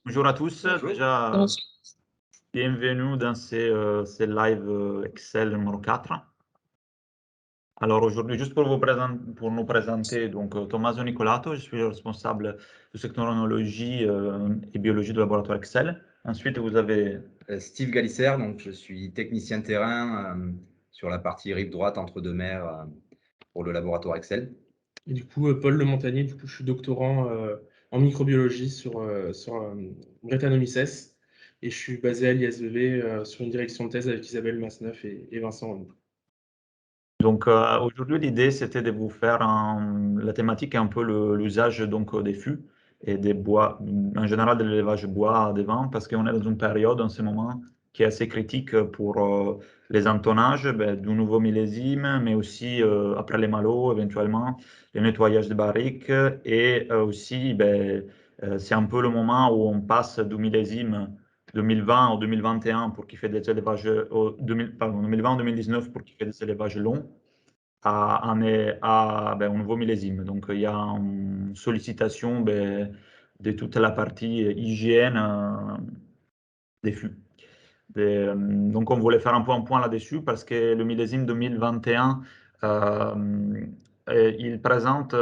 Bonjour à tous. Bonjour. Déjà, bienvenue dans ces live Excel numéro 4. Alors aujourd'hui, juste pour nous présenter, donc Tommaso Nicolato, je suis le responsable du secteur oenologie et biologie du laboratoire Excel. Ensuite, vous avez Steve Galisser, donc je suis technicien terrain sur la partie rive droite entre deux mers pour le laboratoire Excel. Et du coup, Paul Le Montagnier, du coup, je suis doctorant en microbiologie sur Brettanomyces et je suis basé à l'ISEV sur une direction de thèse avec Isabelle Masneuf et Vincent Renaud. Donc aujourd'hui, l'idée, c'était de vous faire la thématique est un peu l'usage donc des fûts et des bois, en général de l'élevage bois des vins, parce qu'on est dans une période en ce moment qui est assez critique pour les entonnages du nouveau millésime, mais aussi après les malots éventuellement, le nettoyage des barriques et aussi c'est un peu le moment où on passe du millésime 2020 au 2021 pour qu'il fait des élevages, 2020 2019 pour qu'il fait des élevages longs à un nouveau millésime. Donc il y a une sollicitation de toute la partie hygiène des fûts. Donc on voulait faire un peu un point là-dessus parce que le millésime 2021 il présente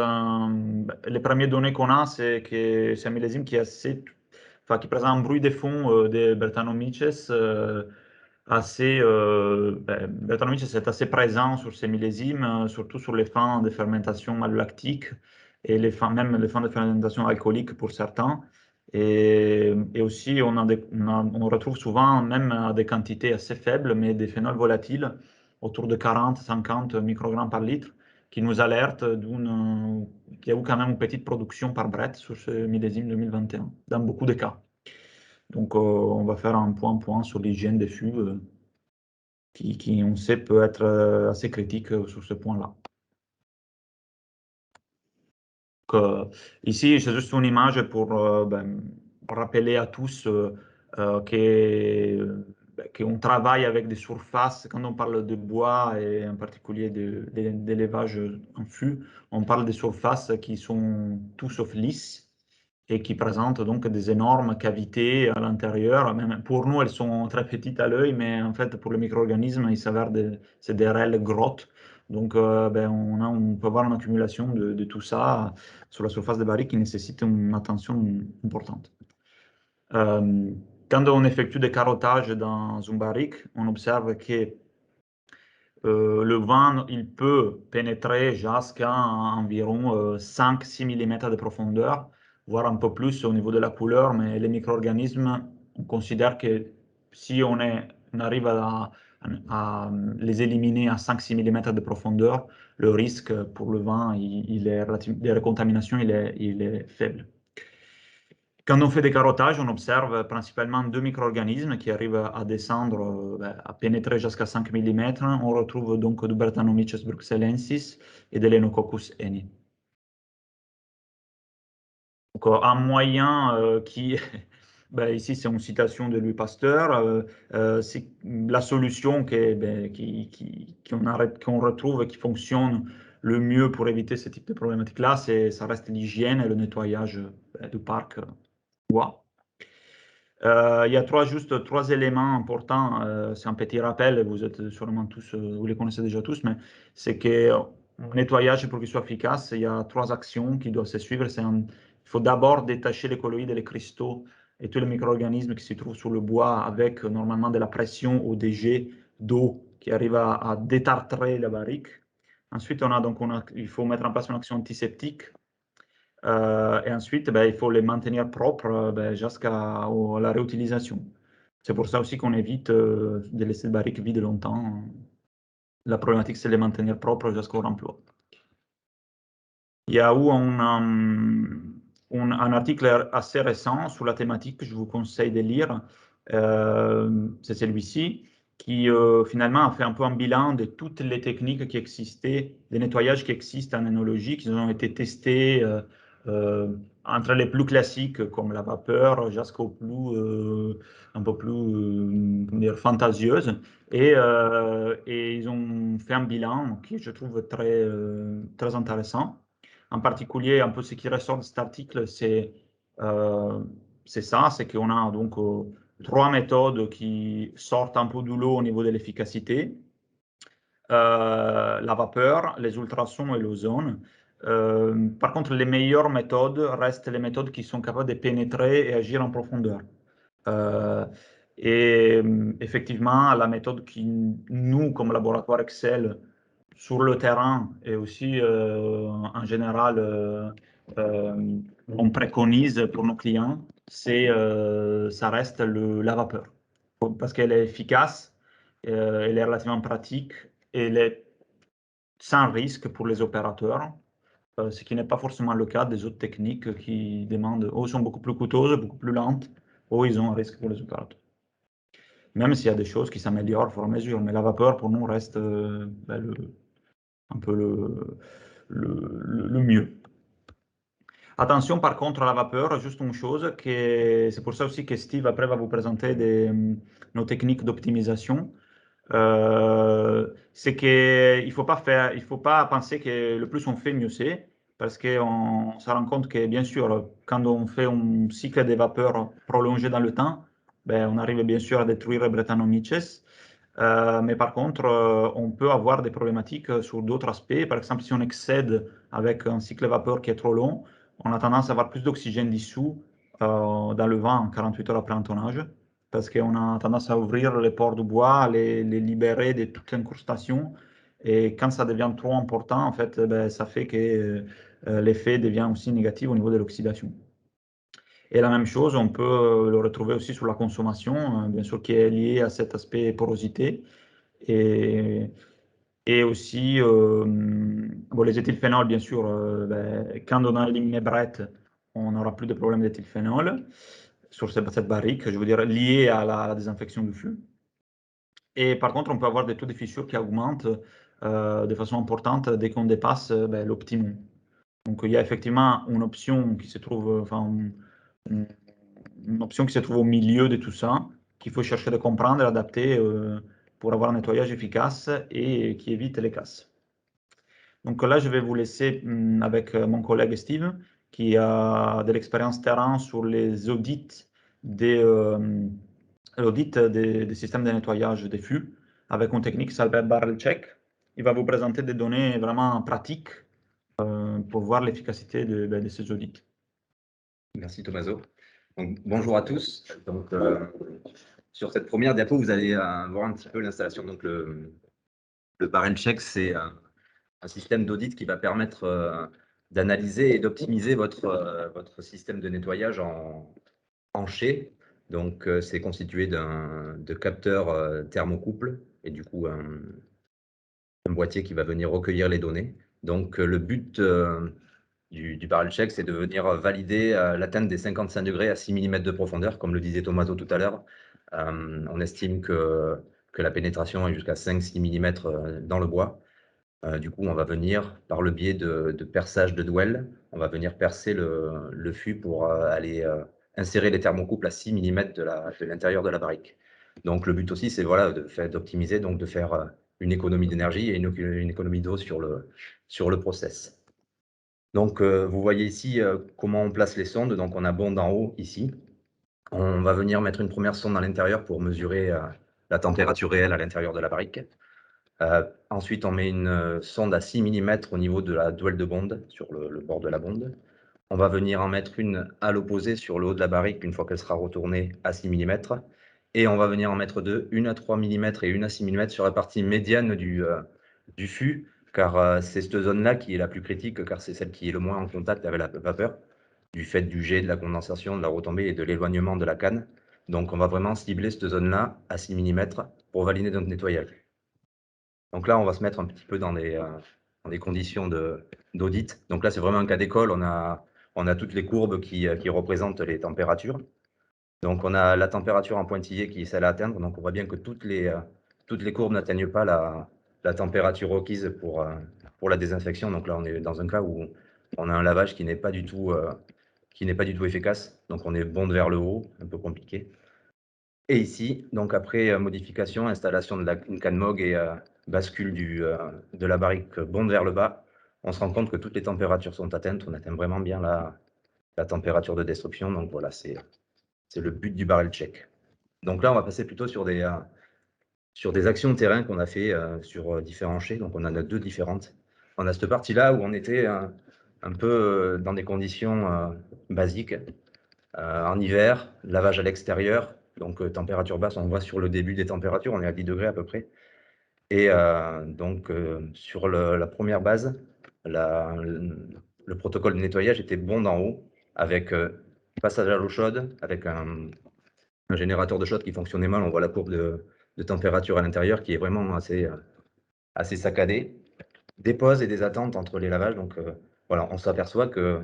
les premières données qu'on a, c'est que c'est un millésime qui est assez, enfin, qui présente un bruit de fond de Brettanomyces assez, Brettanomyces est assez présent sur ces millésimes, surtout sur les fins de fermentation malolactique et même les fins de fermentation alcoolique pour certains. Et aussi, on retrouve souvent même à des quantités assez faibles, mais des phénols volatiles autour de 40-50 microgrammes par litre, qui nous alertent qu'il y a eu quand même une petite production par Brett sur ce millésime 2021, dans beaucoup de cas. Donc, on va faire un point sur l'hygiène des fûts, qui, on sait, peut être assez critique sur ce point-là. Ici, c'est juste une image pour rappeler à tous qu'on travaille avec des surfaces, quand on parle de bois et en particulier d'élevage en fût, on parle des surfaces qui sont tout sauf lisses et qui présentent donc des énormes cavités à l'intérieur. Même pour nous, elles sont très petites à l'œil, mais en fait, pour le micro-organisme, il s'avère que c'est des réelles grottes. Donc, on peut avoir une accumulation de tout ça sur la surface des barriques qui nécessite une attention importante. Quand on effectue des carottages dans une barrique, on observe que le vent il peut pénétrer jusqu'à environ 5-6 mm de profondeur, voire un peu plus au niveau de la couleur, mais les micro-organismes, on considère que si on arrive à les éliminer à 5-6 mm de profondeur, le risque pour le vin de recontamination il est faible. Quand on fait des carottages, on observe principalement deux micro-organismes qui arrivent à descendre, à pénétrer jusqu'à 5 mm. On retrouve donc du Brettanomyces bruxellensis et de l'Enococcus heni. Donc, un moyen qui, ici c'est une citation de Louis Pasteur, c'est la solution qu'on retrouve et qui fonctionne le mieux pour éviter ce type de problématique-là, ça reste l'hygiène et le nettoyage du parc bois. Il y a juste trois éléments importants. C'est un petit rappel, vous êtes sûrement tous, vous les connaissez déjà tous, mais c'est que un nettoyage, pour qu'il soit efficace, il y a trois actions qui doivent se suivre. Il faut d'abord détacher les colloïdes et les cristaux et tous les micro-organismes qui se trouvent sur le bois avec normalement de la pression ou des jets d'eau qui arrivent à détartrer la barrique. Ensuite, il faut mettre en place une action antiseptique. Et ensuite, il faut les maintenir propres jusqu'à la réutilisation. C'est pour ça aussi qu'on évite de laisser les barriques vides longtemps. La problématique, c'est de les maintenir propres jusqu'au remploi. Il y a eu un article assez récent sur la thématique que je vous conseille de lire. C'est celui-ci qui finalement a fait un peu un bilan de toutes les techniques qui existaient, des nettoyages qui existent en œnologie, qui ont été testés entre les plus classiques comme la vapeur jusqu'aux plus un peu plus fantasieuses. Et ils ont fait un bilan qui je trouve très intéressant. En particulier, un peu ce qui ressort de cet article, c'est c'est ça, c'est qu'on a donc 3 méthodes qui sortent un peu du lot au niveau de l'efficacité. La vapeur, les ultrasons et l'ozone. Par contre, les meilleures méthodes restent les méthodes qui sont capables de pénétrer et agir en profondeur. Effectivement, la méthode qui, nous, comme laboratoire Excel, sur le terrain et aussi en général, on préconise pour nos clients, ça reste la vapeur. Parce qu'elle est efficace, elle est relativement pratique, et elle est sans risque pour les opérateurs, ce qui n'est pas forcément le cas des autres techniques qui demandent, sont beaucoup plus coûteuses, beaucoup plus lentes, ou ils ont un risque pour les opérateurs. Même s'il y a des choses qui s'améliorent au fur et à mesure, mais la vapeur pour nous reste un peu le mieux. Attention par contre à la vapeur, juste une chose, c'est pour ça aussi que Steve après va vous présenter nos techniques d'optimisation. C'est qu'il ne faut pas penser que le plus on fait, mieux c'est, parce qu'on se rend compte que bien sûr, quand on fait un cycle de vapeur prolongé dans le temps, ben, on arrive bien sûr à détruire Brettanomyces. Mais par contre, on peut avoir des problématiques sur d'autres aspects. Par exemple, si on excède avec un cycle vapeur qui est trop long, on a tendance à avoir plus d'oxygène dissous dans le vent 48 heures après un tonnage, parce qu'on a tendance à ouvrir les pores du bois, les libérer de toute incrustation. Et quand ça devient trop important, en fait, ben, ça fait que l'effet devient aussi négatif au niveau de l'oxydation. Et la même chose, on peut le retrouver aussi sur la consommation, bien sûr, qui est liée à cet aspect porosité. Et aussi, bon, les éthylphénols, bien sûr, ben, quand on a éliminé Brett, on n'aura plus de problème d'éthylphénol sur cette barrique, je veux dire, liée à la désinfection du fût. Et par contre, on peut avoir des taux de fissure qui augmentent de façon importante dès qu'on dépasse ben, l'optimum. Donc, il y a effectivement une option qui se trouve, enfin, une option qui se trouve au milieu de tout ça, qu'il faut chercher de comprendre et adapter pour avoir un nettoyage efficace et qui évite les casses. Donc là, je vais vous laisser avec mon collègue Steve, qui a de l'expérience terrain sur les audits des systèmes de nettoyage des fûts, avec une technique qui s'appelle Barrel Check. Il va vous présenter des données vraiment pratiques pour voir l'efficacité de ces audits. Merci Tommaso. Donc, bonjour à tous. Donc, sur cette première diapo, vous allez voir un petit peu l'installation. Donc, le Barrel Check, c'est un système d'audit qui va permettre d'analyser et d'optimiser votre système de nettoyage en chai. Donc, c'est constitué de capteurs thermocouple et du coup un boîtier qui va venir recueillir les données. Donc, le but du Barrel Check, c'est de venir valider l'atteinte des 55 degrés à 6 mm de profondeur, comme le disait Tommaso tout à l'heure. On estime que la pénétration est jusqu'à 5-6 mm dans le bois. Du coup, on va venir, par le biais de perçage de Dwell, on va venir percer le fût pour aller insérer les thermocouples à 6 mm de l'intérieur de la barrique. Donc, le but aussi, c'est voilà, d'optimiser, donc de faire une économie d'énergie et une économie d'eau sur le process. Donc, vous voyez ici comment on place les sondes. Donc, on a bonde en haut ici. On va venir mettre une première sonde à l'intérieur pour mesurer la température réelle à l'intérieur de la barrique. Ensuite, on met une sonde à 6 mm au niveau de la Dwell de bonde, sur le bord de la bonde. On va venir en mettre une à l'opposé sur le haut de la barrique une fois qu'elle sera retournée à 6 mm. Et on va venir en mettre deux, une à 3 mm et une à 6 mm sur la partie médiane du fût, car c'est cette zone-là qui est la plus critique, car c'est celle qui est le moins en contact avec la vapeur, du fait du jet, de la condensation, de la retombée et de l'éloignement de la canne. Donc on va vraiment cibler cette zone-là à 6 mm pour valider notre nettoyage. Donc là, on va se mettre un petit peu dans des conditions d'audit. Donc là, c'est vraiment un cas d'école. On a toutes les courbes qui représentent les températures. Donc on a la température en pointillé qui est celle à atteindre. Donc on voit bien que toutes les courbes n'atteignent pas la température requise pour la désinfection. Donc là, on est dans un cas où on a un lavage qui n'est pas du tout efficace. Donc on est bonde vers le haut, un peu compliqué. Et ici, donc après modification, installation d'une canne MOG et bascule de la barrique bonde vers le bas, on se rend compte que toutes les températures sont atteintes. On atteint vraiment bien la température de destruction. Donc voilà, c'est C'est le but du barrel check. Donc là, on va passer plutôt sur des actions de terrain qu'on a fait sur différents chais. Donc on en a 2 différentes. On a cette partie-là où on était un peu dans des conditions basiques. En hiver, lavage à l'extérieur, donc température basse, on voit sur le début des températures, on est à 10 degrés à peu près. Et donc sur la première base, le protocole de nettoyage était bon d'en haut, avec passage à l'eau chaude, avec un générateur de chaude qui fonctionnait mal. On voit la courbe de température à l'intérieur qui est vraiment assez saccadée. Des pauses et des attentes entre les lavages. Donc voilà, on s'aperçoit que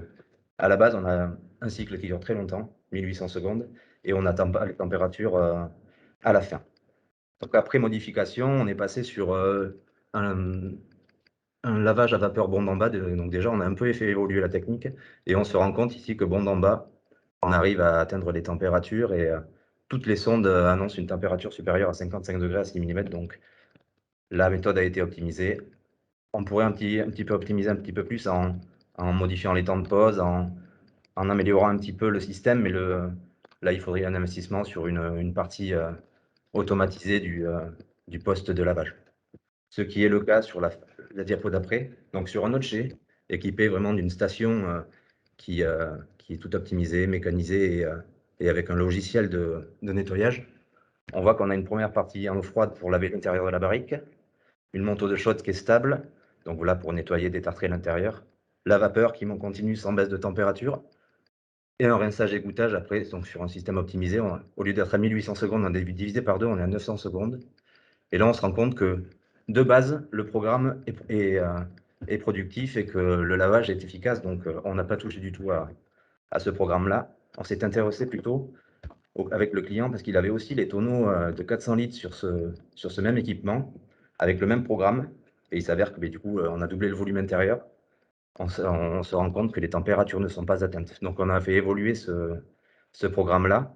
à la base, on a un cycle qui dure très longtemps, 1800 secondes, et on n'atteint pas les températures à la fin. Donc après modification, on est passé sur un lavage à vapeur bond en bas. Donc déjà, on a un peu fait évoluer la technique, et on se rend compte ici que bond en bas, on arrive à atteindre les températures, et toutes les sondes annoncent une température supérieure à 55 degrés à 6 mm. Donc la méthode a été optimisée. On pourrait un petit peu optimiser un petit peu plus en modifiant les temps de pause, en améliorant un petit peu le système, mais là, il faudrait un investissement sur une partie automatisée du poste de lavage. Ce qui est le cas sur la diapo d'après. Donc sur un autre chai, équipé vraiment d'une station qui est tout optimisée, mécanisée et avec un logiciel de nettoyage. On voit qu'on a une première partie en eau froide pour laver l'intérieur de la barrique, une montée de chaude qui est stable, donc voilà pour nettoyer, détartrer l'intérieur, la vapeur qui monte continue sans baisse de température, et un rinçage égouttage après, donc sur un système optimisé. Au lieu d'être à 1800 secondes, on a divisé par 2, on est à 900 secondes. Et là, on se rend compte que de base, le programme est productif et que le lavage est efficace. Donc, on n'a pas touché du tout à ce programme-là. On s'est intéressé plutôt avec le client parce qu'il avait aussi les tonneaux de 400 litres sur ce même équipement avec le même programme. Et il s'avère que du coup, on a doublé le volume intérieur. On se rend compte que les températures ne sont pas atteintes. Donc, on a fait évoluer ce programme-là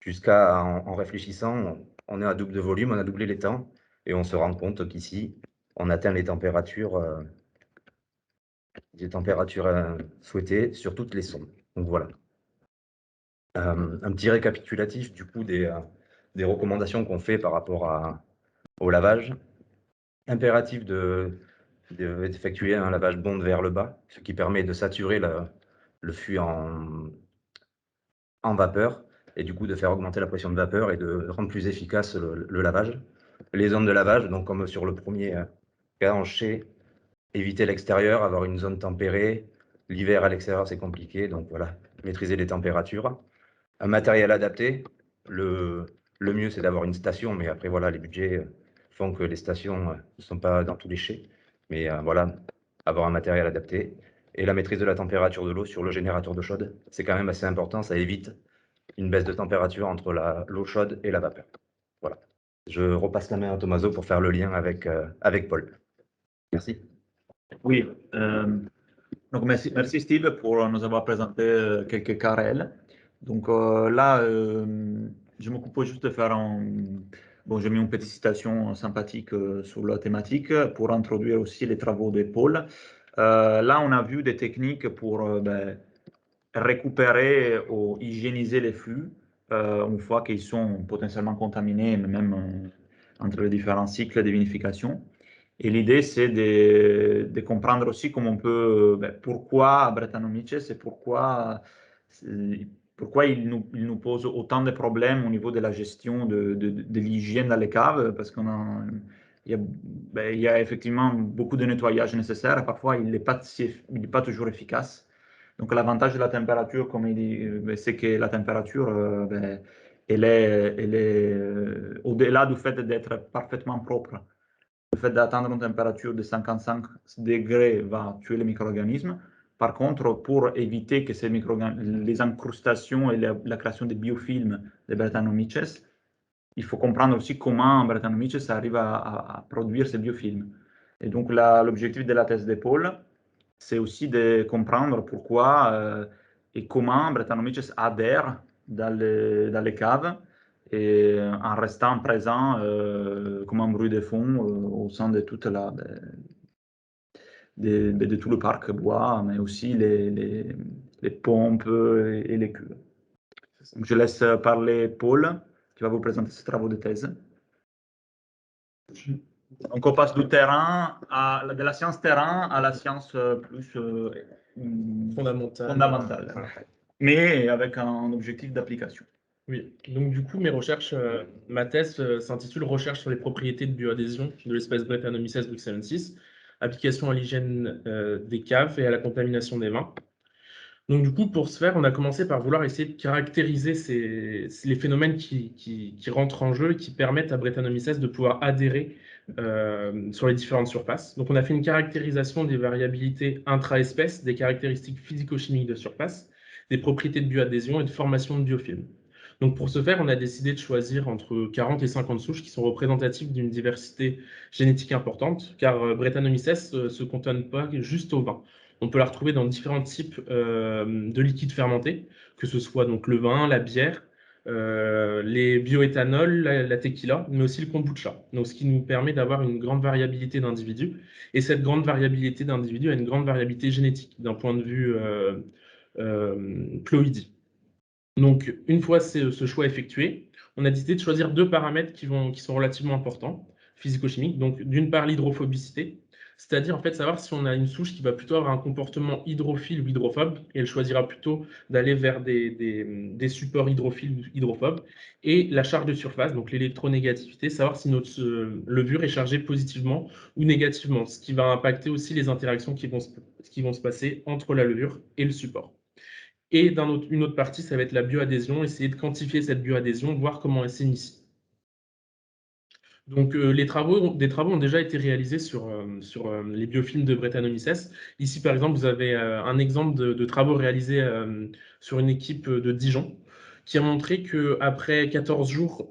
jusqu'à, en réfléchissant, on est à double de volume, on a doublé les temps, et on se rend compte qu'ici, on atteint les températures souhaitées sur toutes les sondes. Donc voilà. Un petit récapitulatif du coup des recommandations qu'on fait par rapport au lavage. Impératif d'effectuer un lavage bond vers le bas, ce qui permet de saturer le fût en vapeur, et du coup de faire augmenter la pression de vapeur et de rendre plus efficace le lavage. Les zones de lavage, donc comme sur le premier cas en chai, éviter l'extérieur, avoir une zone tempérée. L'hiver à l'extérieur, c'est compliqué, donc voilà, maîtriser les températures. Un matériel adapté, le mieux c'est d'avoir une station, mais après voilà, les budgets font que les stations ne sont pas dans tous les chais. Mais voilà, avoir un matériel adapté. Et la maîtrise de la température de l'eau sur le générateur d'eau chaude, c'est quand même assez important, ça évite une baisse de température entre l'eau chaude et la vapeur. Voilà. Je repasse la main à Tommaso pour faire le lien avec Paul. Merci. Oui, donc merci Steve pour nous avoir présenté quelques cas réels. Donc là, je m'occupe juste de faire Bon, j'ai mis une petite citation sympathique sur la thématique pour introduire aussi les travaux de Paul. Là, on a vu des techniques pour récupérer ou hygiéniser les flux une fois qu'ils sont potentiellement contaminés, même entre les différents cycles de vinification. Et l'idée, c'est de comprendre aussi comment on peut, pourquoi Brettanomyces et pourquoi il nous pose autant de problèmes au niveau de la gestion de l'hygiène dans les caves, parce il y a effectivement beaucoup de nettoyage nécessaire et parfois il n'est pas toujours efficace. Donc l'avantage de la température, comme il dit, c'est que la température, elle est au-delà du fait d'être parfaitement propre. Le fait d'atteindre une température de 55 degrés va tuer les micro-organismes. Par contre, pour éviter que les incrustations et la création de biofilms de Brettanomyces, il faut comprendre aussi comment Brettanomyces arrive à produire ces biofilms. Et donc l'objectif de la thèse d'épaule, c'est aussi de comprendre pourquoi et comment Brettanomyces adhère dans les caves et en restant présent comme un bruit de fond au sein de toute de tout le parc bois, mais aussi les pompes et les cuves. Donc, je laisse parler Paul, qui va vous présenter ses travaux de thèse. Donc, on passe du terrain de la science terrain à la science plus fondamentale, mais avec un objectif d'application. Oui, donc du coup, mes recherches, ma thèse s'intitule Recherche sur les propriétés de bioadhésion de l'espèce Brettanomyces bruxellensis, application à l'hygiène des caves et à la contamination des vins. Donc du coup, pour ce faire, on a commencé par vouloir essayer de caractériser les phénomènes qui rentrent en jeu et qui permettent à Brettanomyces de pouvoir adhérer sur les différentes surfaces. Donc on a fait une caractérisation des variabilités intra-espèces, des caractéristiques physico-chimiques de surface, des propriétés de bioadhésion et de formation de biofilms. Donc pour ce faire, on a décidé de choisir entre 40 et 50 souches qui sont représentatives d'une diversité génétique importante, car Brettanomyces ne se cantonne pas juste au vin. On peut la retrouver dans différents types de liquides fermentés, que ce soit donc le vin, la bière, les bioéthanols, la tequila, mais aussi le kombucha. Donc, ce qui nous permet d'avoir une grande variabilité d'individus. Et cette grande variabilité d'individus a une grande variabilité génétique d'un point de vue ploïdie. Donc, une fois ce choix effectué, on a décidé de choisir deux paramètres qui sont relativement importants, physico-chimiques. Donc, d'une part, l'hydrophobicité, c'est-à-dire en fait savoir si on a une souche qui va plutôt avoir un comportement hydrophile ou hydrophobe, et elle choisira plutôt d'aller vers des supports hydrophiles ou hydrophobes. Et la charge de surface, donc l'électronégativité, savoir si notre levure est chargée positivement ou négativement, ce qui va impacter aussi les interactions qui vont se passer entre la levure et le support. Et une autre partie, ça va être la bioadhésion, essayer de quantifier cette bioadhésion, voir comment elle s'initie. Donc, des travaux ont déjà été réalisés sur les biofilms de Brettanomyces. Ici, par exemple, vous avez un exemple de travaux réalisés sur une équipe de Dijon qui a montré qu'après 14 jours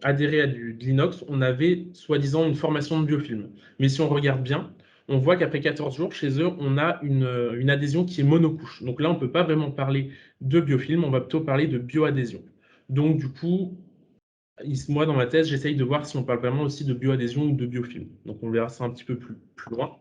adhérés à de l'inox, on avait soi-disant une formation de biofilm. Mais si on regarde bien, on voit qu'après 14 jours, chez eux, on a une adhésion qui est monocouche. Donc là, on ne peut pas vraiment parler de biofilm, on va plutôt parler de bioadhésion. Donc, du coup, moi, dans ma thèse, j'essaye de voir si on parle vraiment aussi de bioadhésion ou de biofilm. Donc, on verra ça un petit peu plus loin.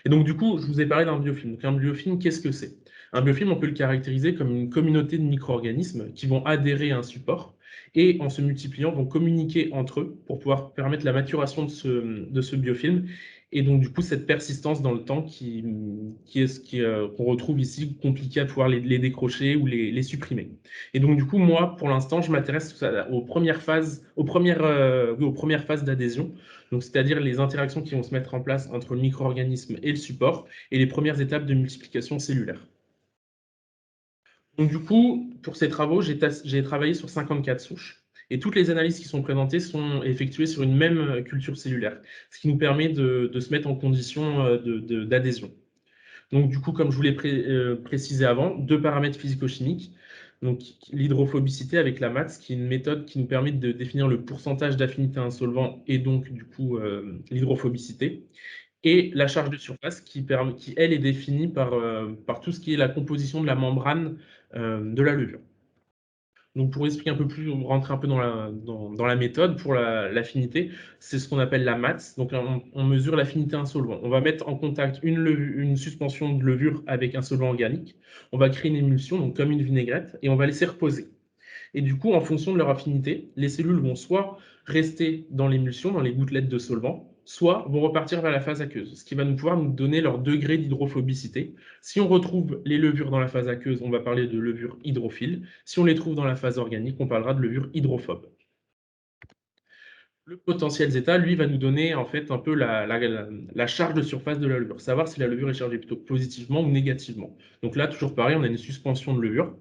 Et donc, du coup, je vous ai parlé d'un biofilm. Donc, un biofilm, qu'est-ce que c'est? Un biofilm, on peut le caractériser comme une communauté de micro-organismes qui vont adhérer à un support et, en se multipliant, vont communiquer entre eux pour pouvoir permettre la maturation de ce biofilm. Et donc, du coup, cette persistance dans le temps qu'on retrouve ici, compliqué à pouvoir les décrocher ou les supprimer. Et donc, du coup, moi, pour l'instant, je m'intéresse aux premières phases d'adhésion, donc c'est-à-dire les interactions qui vont se mettre en place entre le micro-organisme et le support, et les premières étapes de multiplication cellulaire. Donc, du coup, pour ces travaux, j'ai travaillé sur 54 souches. Et toutes les analyses qui sont présentées sont effectuées sur une même culture cellulaire, ce qui nous permet de se mettre en condition d'adhésion. Donc, du coup, comme je vous l'ai précisé avant, deux paramètres physico-chimiques. Donc, l'hydrophobicité avec la MATS, qui est une méthode qui nous permet de définir le pourcentage d'affinité à un solvant et donc, du coup, l'hydrophobicité. Et la charge de surface qui elle, est définie par tout ce qui est la composition de la membrane de la levure. Donc, pour expliquer un peu plus, rentrer un peu dans la méthode, pour l'affinité, c'est ce qu'on appelle la MATS. Donc, on mesure l'affinité à un solvant. On va mettre en contact une suspension de levure avec un solvant organique. On va créer une émulsion, donc comme une vinaigrette, et on va laisser reposer. Et du coup, en fonction de leur affinité, les cellules vont soit rester dans l'émulsion, dans les gouttelettes de solvant, soit vont repartir vers la phase aqueuse, ce qui va pouvoir nous donner leur degré d'hydrophobicité. Si on retrouve les levures dans la phase aqueuse, on va parler de levure hydrophile. Si on les trouve dans la phase organique, on parlera de levure hydrophobe. Le potentiel zeta, lui, va nous donner en fait un peu la charge de surface de la levure, savoir si la levure est chargée plutôt positivement ou négativement. Donc là, toujours pareil, on a une suspension de levure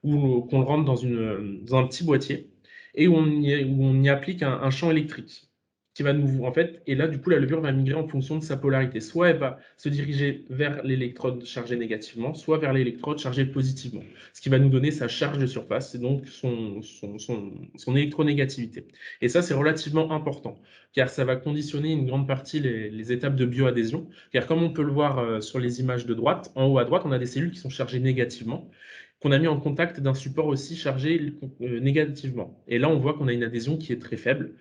qu'on rentre dans un petit boîtier et où on y applique un champ électrique qui va en fait, et là, du coup, la levure va migrer en fonction de sa polarité. Soit elle va se diriger vers l'électrode chargée négativement, soit vers l'électrode chargée positivement, ce qui va nous donner sa charge de surface et donc son électronégativité. Et ça, c'est relativement important, car ça va conditionner une grande partie les étapes de bioadhésion, car comme on peut le voir sur les images de droite, en haut à droite, on a des cellules qui sont chargées négativement, qu'on a mis en contact d'un support aussi chargé négativement. Et là, on voit qu'on a une adhésion qui est très faible.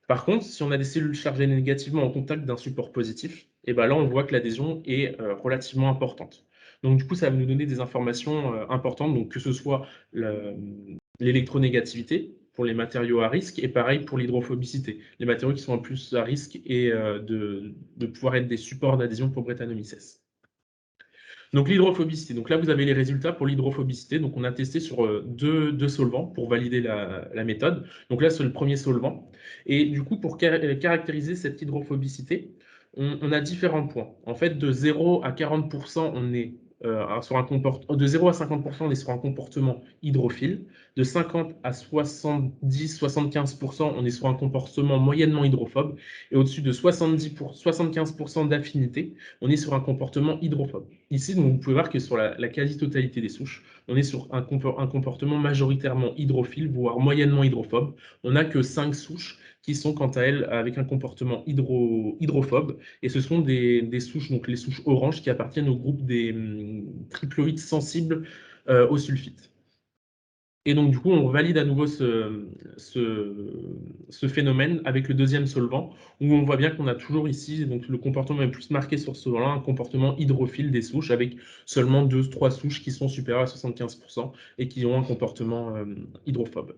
Par contre, si on a des cellules chargées négativement en contact d'un support positif, et ben là, on voit que l'adhésion est relativement importante. Donc, du coup, ça va nous donner des informations importantes, donc que ce soit l'électronégativité pour les matériaux à risque, et pareil pour l'hydrophobicité, les matériaux qui sont en plus à risque et de pouvoir être des supports d'adhésion pour Brettanomyces. Donc l'hydrophobicité, donc là vous avez les résultats pour l'hydrophobicité, donc on a testé sur deux solvants pour valider la méthode. Donc là c'est le premier solvant, et du coup pour caractériser cette hydrophobicité, on a différents points. En fait de 0 à 40% on est sur un de 0 à 50% on est sur un comportement hydrophile, de 50 à 70-75% on est sur un comportement moyennement hydrophobe, et au-dessus de 75% d'affinité, on est sur un comportement hydrophobe. Ici, donc, vous pouvez voir que sur la quasi-totalité des souches, on est sur un comportement majoritairement hydrophile, voire moyennement hydrophobe. On n'a que 5 souches qui sont quant à elles avec un comportement hydrophobe, et ce sont des souches, donc les souches oranges, qui appartiennent au groupe des triploïdes sensibles au sulfite. Et donc, du coup, on valide à nouveau ce phénomène avec le deuxième solvant, où on voit bien qu'on a toujours ici, donc le comportement est plus marqué sur ce solvant, un comportement hydrophile des souches, avec seulement 2-3 souches qui sont supérieures à 75% et qui ont un comportement hydrophobe.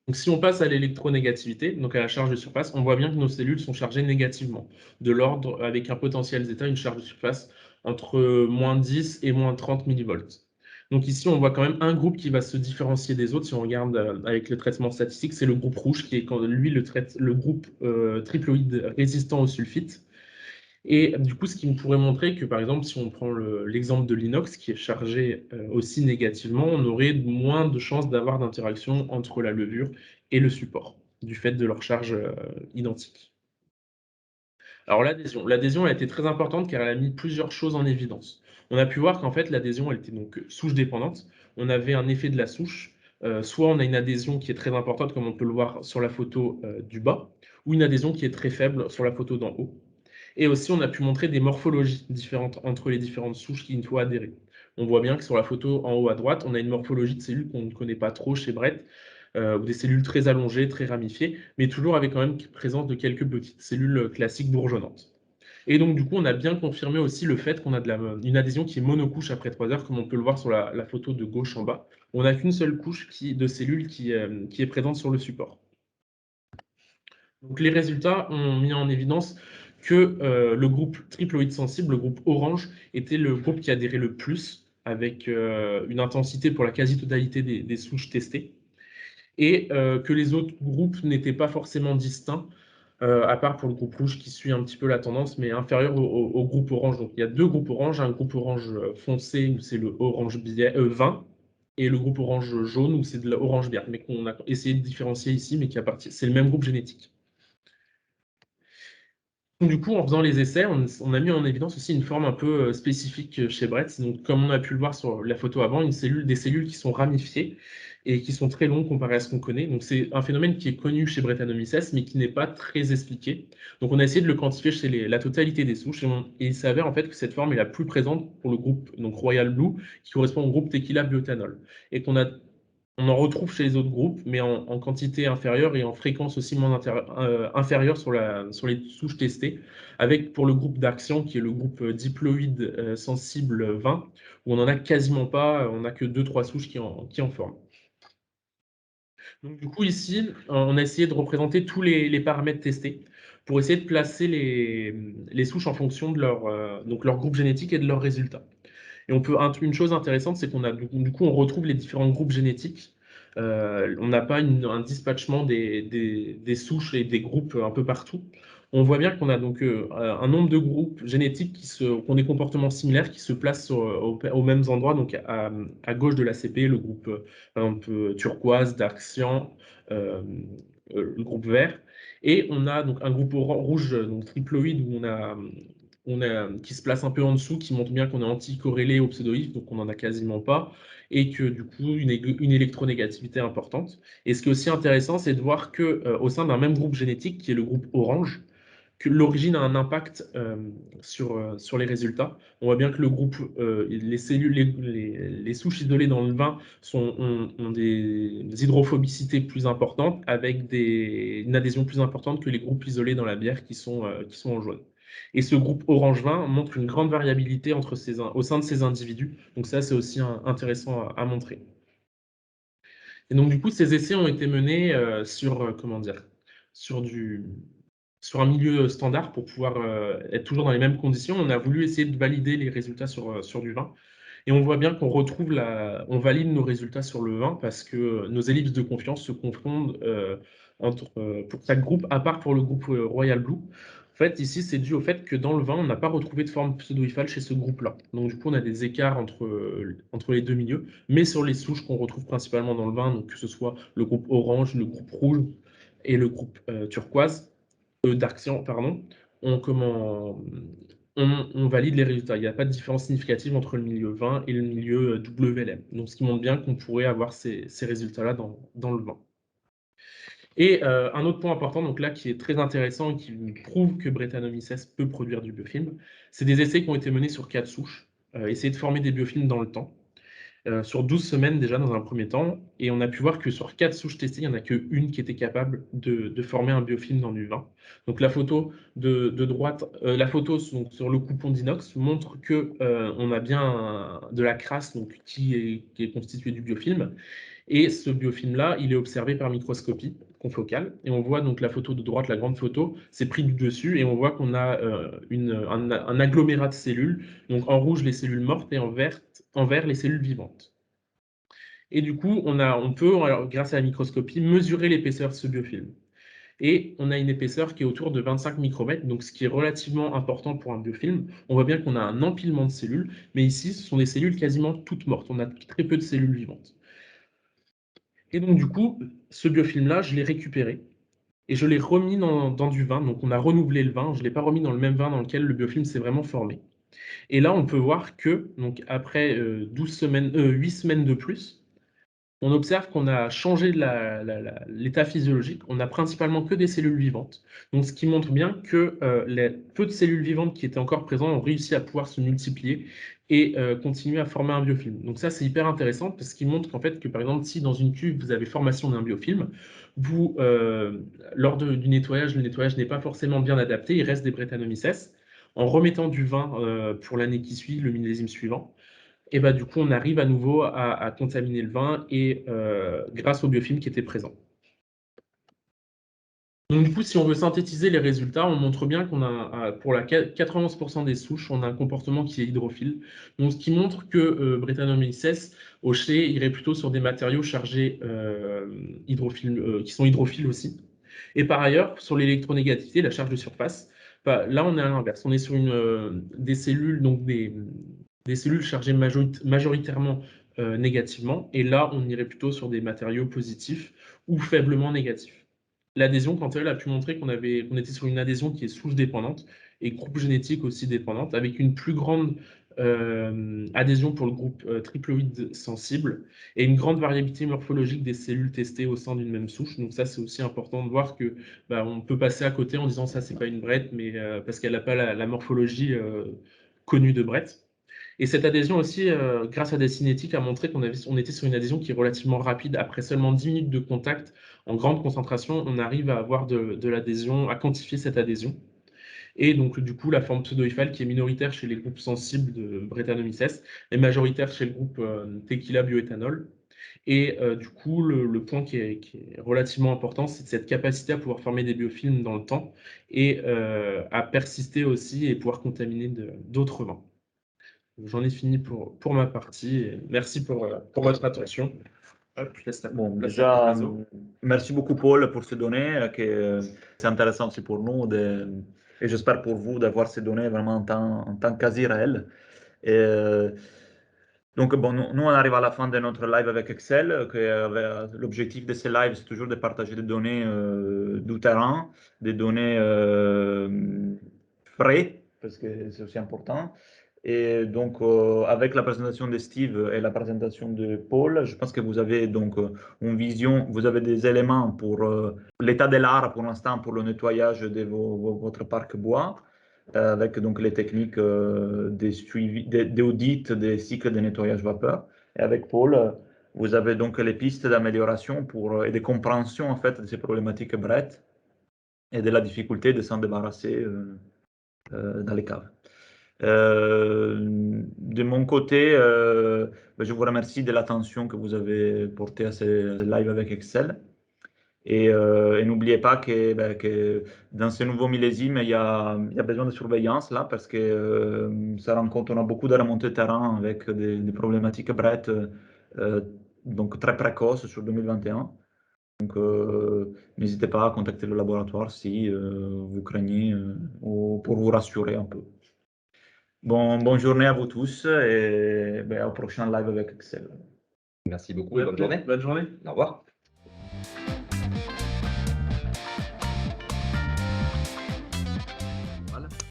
Donc, si on passe à l'électronégativité, donc à la charge de surface, on voit bien que nos cellules sont chargées négativement, de l'ordre, avec un potentiel zeta, une charge de surface entre moins 10 et moins 30 millivolts. Donc ici, on voit quand même un groupe qui va se différencier des autres. Si on regarde avec le traitement statistique, c'est le groupe rouge qui est, lui, le groupe triploïde résistant au sulfite. Et du coup, ce qui me pourrait montrer que, par exemple, si on prend l'exemple de l'inox qui est chargé aussi négativement, on aurait moins de chances d'avoir d'interaction entre la levure et le support, du fait de leur charge identique. Alors l'adhésion a été très importante car elle a mis plusieurs choses en évidence. On a pu voir qu'en fait l'adhésion elle était donc souche dépendante. On avait un effet de la souche. Soit on a une adhésion qui est très importante comme on peut le voir sur la photo du bas, ou une adhésion qui est très faible sur la photo d'en haut. Et aussi on a pu montrer des morphologies différentes entre les différentes souches qui une fois adhérées. On voit bien que sur la photo en haut à droite, on a une morphologie de cellules qu'on ne connaît pas trop chez Brett, ou des cellules très allongées, très ramifiées, mais toujours avec quand même présence de quelques petites cellules classiques bourgeonnantes. Et donc, du coup, on a bien confirmé aussi le fait qu'on a une adhésion qui est monocouche après 3 heures, comme on peut le voir sur la photo de gauche en bas. On n'a qu'une seule couche de cellules qui est présente sur le support. Donc, les résultats ont mis en évidence que le groupe triploïde sensible, le groupe orange, était le groupe qui adhérait le plus, avec une intensité pour la quasi-totalité des souches testées, et que les autres groupes n'étaient pas forcément distincts, à part pour le groupe rouge qui suit un petit peu la tendance, mais inférieur au groupe orange. Donc il y a deux groupes orange, un groupe orange foncé où c'est le orange vin, et le groupe orange jaune où c'est de l'orange bière, mais qu'on a essayé de différencier ici, mais c'est le même groupe génétique. Donc, du coup, en faisant les essais, on a mis en évidence aussi une forme un peu spécifique chez Brett. Donc, comme on a pu le voir sur la photo avant, des cellules qui sont ramifiées et qui sont très longues comparées à ce qu'on connaît. Donc, c'est un phénomène qui est connu chez Brettanomyces, mais qui n'est pas très expliqué. Donc, on a essayé de le quantifier chez la totalité des souches, et il s'avère en fait que cette forme est la plus présente pour le groupe donc Royal Blue, qui correspond au groupe Tequila biotanol, et on en retrouve chez les autres groupes, mais en quantité inférieure et en fréquence aussi moins inférieure sur les souches testées, avec pour le groupe d'action, qui est le groupe diploïde sensible 20, où on n'en a quasiment pas, on n'a que 2-3 souches qui en forment. Donc du coup ici, on a essayé de représenter tous les paramètres testés pour essayer de placer les souches en fonction de leur groupe génétique et de leurs résultats. Et une chose intéressante, c'est qu'on a du coup on retrouve les différents groupes génétiques. On n'a pas un dispatchement des souches et des groupes un peu partout. On voit bien qu'on a donc un nombre de groupes génétiques qui ont des comportements similaires, qui se placent aux mêmes endroits, donc à gauche de l'ACP, le groupe un peu turquoise, dark cyan, le groupe vert. Et on a donc un groupe rouge, donc triploïde, où qui se place un peu en dessous, qui montre bien qu'on est anticorrélé au pseudoïde, donc on n'en a quasiment pas, et que du coup, une électronégativité importante. Et ce qui est aussi intéressant, c'est de voir que au sein d'un même groupe génétique, qui est le groupe orange, que l'origine a un impact sur les résultats. On voit bien que le groupe, les cellules, les souches isolées dans le vin ont des hydrophobicités plus importantes, avec une adhésion plus importante que les groupes isolés dans la bière qui sont en jaune. Et ce groupe orange-vin montre une grande variabilité au sein de ces individus. Donc ça, c'est aussi intéressant à montrer. Et donc, du coup, ces essais ont été menés comment dire, sur un milieu standard pour pouvoir être toujours dans les mêmes conditions. On a voulu essayer de valider les résultats sur du vin. Et on voit bien qu'on on valide nos résultats sur le vin parce que nos ellipses de confiance se confondent pour chaque groupe, à part pour le groupe Royal Blue. En fait, ici, c'est dû au fait que dans le vin, on n'a pas retrouvé de forme pseudo-IFAL chez ce groupe-là. Donc, du coup, on a des écarts entre les deux milieux, mais sur les souches qu'on retrouve principalement dans le vin, donc que ce soit le groupe orange, le groupe rouge et le groupe turquoise, dark cyan, pardon, on valide les résultats. Il n'y a pas de différence significative entre le milieu vin et le milieu WLM. Donc, ce qui montre bien qu'on pourrait avoir ces résultats-là dans le vin. Et un autre point important, donc là, qui est très intéressant et qui prouve que Brettanomyces peut produire du biofilm, c'est des essais qui ont été menés sur 4 souches, essayer de former des biofilms dans le temps, sur 12 semaines déjà dans un premier temps, et on a pu voir que sur 4 souches testées, il n'y en a qu'une qui était capable de former un biofilm dans du vin. Donc la photo de droite, la photo donc, sur le coupon d'inox montre que on a bien de la crasse donc, qui est constituée du biofilm. Et ce biofilm-là, il est observé par microscopie confocale. Et on voit donc la photo de droite, la grande photo, c'est pris du dessus. Et on voit qu'on a un agglomérat de cellules. Donc en rouge, les cellules mortes et en vert, les cellules vivantes. Et du coup, on peut, alors, grâce à la microscopie, mesurer l'épaisseur de ce biofilm. Et on a une épaisseur qui est autour de 25 micromètres, donc ce qui est relativement important pour un biofilm. On voit bien qu'on a un empilement de cellules, mais ici, ce sont des cellules quasiment toutes mortes. On a très peu de cellules vivantes. Et donc, du coup, ce biofilm-là, je l'ai récupéré et je l'ai remis dans du vin. Donc, on a renouvelé le vin. Je ne l'ai pas remis dans le même vin dans lequel le biofilm s'est vraiment formé. Et là, on peut voir que, donc, après 8 semaines de plus, on observe qu'on a changé l'état physiologique. On n'a principalement que des cellules vivantes. Donc, ce qui montre bien que les peu de cellules vivantes qui étaient encore présentes ont réussi à pouvoir se multiplier et continuer à former un biofilm. Donc ça, c'est hyper intéressant parce qu'il montre qu'en fait, que par exemple, si dans une cuve, vous avez formation d'un biofilm, lors du nettoyage, le nettoyage n'est pas forcément bien adapté, il reste des Brettanomyces. En remettant du vin pour l'année qui suit, le millésime suivant, et bah, du coup, on arrive à nouveau à contaminer le vin et grâce au biofilm qui était présent. Donc, du coup, si on veut synthétiser les résultats, on montre bien qu'on a, pour la 91% des souches, on a un comportement qui est hydrophile. Donc, ce qui montre que Brettanomyces hochet irait plutôt sur des matériaux chargés qui sont hydrophiles aussi. Et par ailleurs, sur l'électronégativité, la charge de surface, bah, là, on est à l'inverse. On est sur des cellules, donc des cellules chargées majoritairement négativement. Et là, on irait plutôt sur des matériaux positifs ou faiblement négatifs. L'adhésion, quant à elle, a pu montrer qu'on était sur une adhésion qui est souche-dépendante et groupe génétique aussi dépendante, avec une plus grande adhésion pour le groupe triploïde sensible et une grande variabilité morphologique des cellules testées au sein d'une même souche. Donc ça, c'est aussi important de voir que on peut passer à côté en disant ça, c'est pas une brette, mais parce qu'elle n'a pas la morphologie connue de brette. Et cette adhésion aussi, grâce à des cinétiques, a montré on était sur une adhésion qui est relativement rapide. Après seulement 10 minutes de contact en grande concentration, on arrive à avoir de l'adhésion, à quantifier cette adhésion. Et donc, du coup, la forme pseudo-IFAL qui est minoritaire chez les groupes sensibles de Brettanomyces est majoritaire chez le groupe tequila bioéthanol. Et du coup, le point qui est relativement important, c'est cette capacité à pouvoir former des biofilms dans le temps et à persister aussi et pouvoir contaminer d'autres vins. J'en ai fini pour ma partie. Et merci pour votre attention. Bon, déjà, merci beaucoup Paul pour ces données, que c'est intéressant aussi pour nous et j'espère pour vous d'avoir ces données vraiment en temps quasi réel. Et, donc, bon, nous, on arrive à la fin de notre live avec Excel. L'objectif de ces lives, c'est toujours de partager des données du terrain, des données frais, parce que c'est aussi important. Et donc, avec la présentation de Steve et la présentation de Paul, je pense que vous avez donc une vision, vous avez des éléments pour l'état de l'art pour l'instant, pour le nettoyage de votre parc bois, avec donc les techniques d'audit des cycles de nettoyage vapeur. Et avec Paul, vous avez donc les pistes d'amélioration et de compréhension en fait de ces problématiques Brett et de la difficulté de s'en débarrasser dans les caves. De mon côté, côté, je vous remercie de l'attention que vous avez portée à ce live avec Excel. Et n'oubliez pas que dans ce nouveau millésime, il y a besoin de surveillance là, parce que ça rend compte, on a beaucoup de remontées de terrain avec des problématiques brettes, donc très précoces sur 2021. Donc, n'hésitez pas à contacter le laboratoire si vous craignez ou pour vous rassurer un peu. Bonne journée à vous tous et au prochain live avec Excel. Merci beaucoup et bonne journée. Bonne journée. Au revoir.